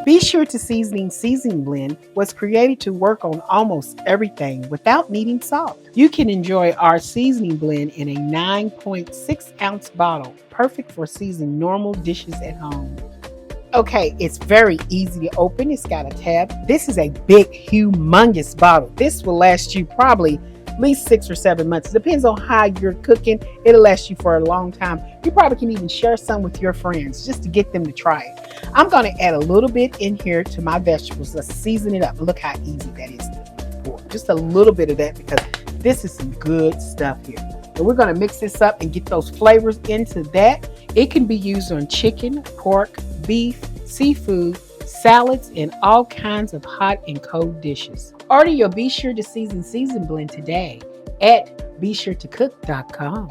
Be Sure to Seasoning Blend was created to work on almost everything without needing salt. You can enjoy our seasoning blend in a 9.6-ounce bottle, perfect for seasoning normal dishes at home. Okay, it's very easy to open. It's got a tab. This is a big, humongous bottle. This will last you probably at least 6 or 7 months. It depends on how you're cooking. It'll last you for a long time. You probably can even share some with your friends just to get them to try it. I'm going to add a little bit in here to my vegetables. Let's season it up. Look how easy that is to pour. Just a little bit of that because this is some good stuff here. And we're going to mix this up and get those flavors into that. It can be used on chicken, pork, beef, seafood, salads, and all kinds of hot and cold dishes. Order your Be Sure to Season blend today at besuretocook.com.